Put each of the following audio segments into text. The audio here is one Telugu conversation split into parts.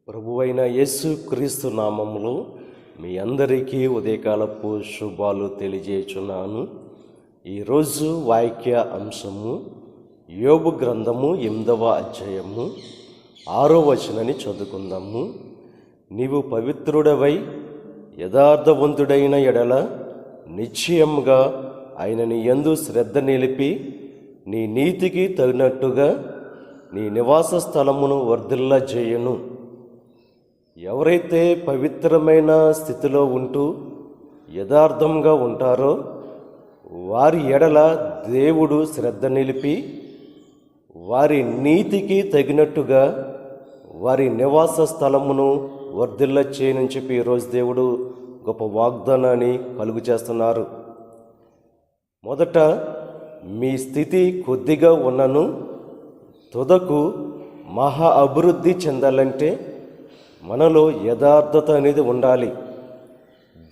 ప్రభువైన యేసు క్రీస్తు నామములో మీ అందరికీ ఉదయకాలపు శుభాలు తెలియజేయుచున్నాను. ఈరోజు వాక్య అంశము యోబు గ్రంథము 8వ అధ్యాయము 6వ వచనాన్ని చదువుకుందాము. నీవు పవిత్రుడవై యథార్థవంతుడైన ఎడల నిశ్చయముగా ఆయన నీ యందు శ్రద్ధ నిలిపి నీ నీతికి తగినట్టుగా నీ నివాస స్థలమును వర్ధిల్లజేయును. ఎవరైతే పవిత్రమైన స్థితిలో ఉంటూ యథార్థంగా ఉంటారో వారి ఎడల దేవుడు శ్రద్ధ నిలిపి వారి నీతికి తగినట్టుగా వారి నివాస స్థలమును వర్ధిల్ల చేయనని చెప్పి ఈరోజు దేవుడు గొప్ప వాగ్దానాన్ని కలుగు చేస్తున్నారు. మొదట మీ స్థితి కొద్దిగా ఉన్నను తుదకు మహా అభివృద్ధి చెందాలంటే మనలో యథార్థత అనేది ఉండాలి.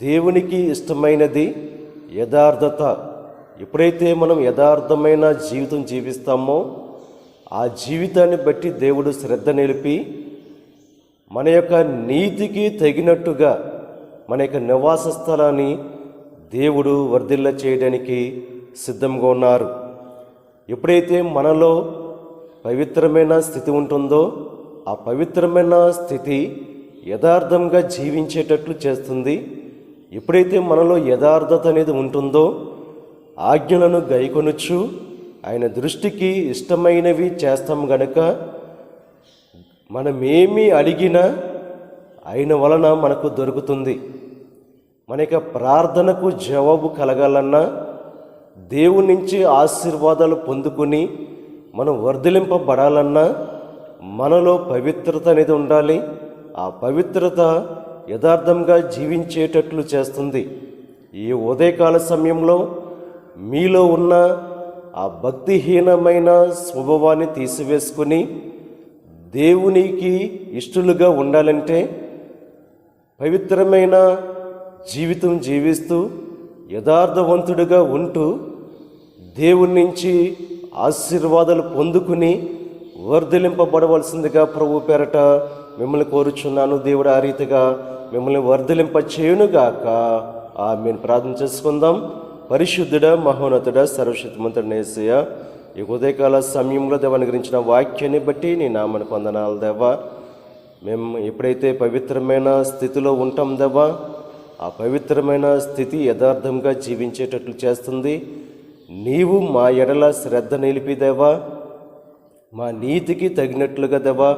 దేవునికి ఇష్టమైనది యథార్థత. ఎప్పుడైతే మనం యథార్థమైన జీవితం జీవిస్తామో ఆ జీవితాన్ని బట్టి దేవుడు శ్రద్ధ నిలిపి మన యొక్క నీతికి తగినట్టుగా మన యొక్క నివాస స్థలాన్ని దేవుడు వర్ధిల్ల చేయడానికి సిద్ధంగా ఉన్నారు. ఎప్పుడైతే మనలో పవిత్రమైన స్థితి ఉంటుందో ఆ పవిత్రమైన స్థితి యథార్థంగా జీవించేటట్లు చేస్తుంది. ఎప్పుడైతే మనలో యథార్థత అనేది ఉంటుందో ఆజ్ఞలను గైకొనుచు ఆయన దృష్టికి ఇష్టమైనవి చేస్తాం గనుక మనమేమి అడిగినా ఆయన వలన మనకు దొరుకుతుంది. మన యొక్క ప్రార్థనకు జవాబు కలగాలన్నా దేవుని నుంచి ఆశీర్వాదాలు పొందుకుని మనం వర్ధిలింపబడాలన్నా మనలో పవిత్రత అనేది ఉండాలి. ఆ పవిత్రత యథార్థంగా జీవించేటట్లు చేస్తుంది. ఈ ఉదయకాల సమయంలో మీలో ఉన్న ఆ భక్తిహీనమైన స్వభావాన్ని తీసివేసుకుని దేవునికి ఇష్టలుగా ఉండాలంటే పవిత్రమైన జీవితం జీవిస్తూ యథార్థవంతుడిగా ఉంటూ దేవుని నుంచి ఆశీర్వాదాలు పొందుకుని వర్ధిలింపబడవలసిందిగా ప్రభు పేరట మిమ్మల్ని కోరుచున్నాను. దేవుడు ఆ రీతిగా మిమ్మల్ని వర్ధిలింప చేయునుగాక. ఆమేన్. ప్రార్థన చేసుకుందాం. పరిశుద్ధుడ, మహోన్నతుడ, సర్వశక్తిమంతుడ యేసయ్య, ఈ ఉదయకాల సమయంలో దేవాన్ని గురించిన వాక్యాన్ని బట్టి నీ నామానికి వందనాలు దేవా. మేము ఎప్పుడైతే పవిత్రమైన స్థితిలో ఉంటాం దేవా, ఆ పవిత్రమైన స్థితి యథార్థంగా జీవించేటట్లు చేస్తుంది. నీవు మా ఎడల శ్రద్ధ నిలిపి దేవా, మా నీతికి తగినట్లుగా దేవా,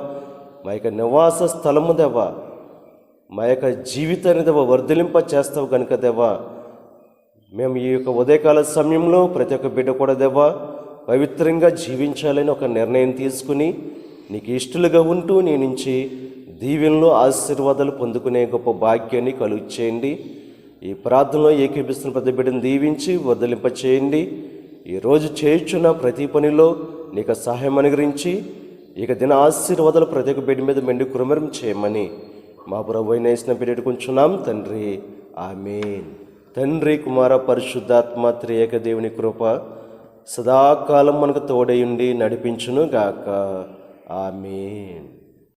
మా యొక్క నివాస స్థలము దేవా, మా యొక్క జీవితాన్ని దేవా వర్ధిలింప చేస్తావు కనుక దేవా, మేము ఈ యొక్క ఉదయకాల సమయంలో ప్రతి ఒక్క బిడ్డ కూడా దేవా పవిత్రంగా జీవించాలని ఒక నిర్ణయం తీసుకుని నీకు ఇష్టలుగా ఉంటూ నీ నుంచి దీవెనలు ఆశీర్వాదాలు పొందుకునే గొప్ప భాగ్యాన్ని కలుగు చేయండి. ఈ ప్రార్థనలో ఏకీపిస్తున్న ప్రతి బిడ్డను దీవించి వర్ధిలింప చేయండి. ఈరోజు చేయుచున్న ప్రతి పనిలో నీకు సహాయం అనుగ్రహించి ఇక దిన ఆశీర్వాదాలు ప్రతి ఒక్క బిడ్డ మీద మెండు కృమరం చేయమని మా ప్రభువైన యేసు పేరిట కొంచున్నాం తండ్రి. ఆమేన్. తండ్రి, కుమార, పరిశుద్ధాత్మ త్రియేక దేవుని కృప సదాకాలం మనకు తోడయుండి నడిపించును గాక. ఆమేన్.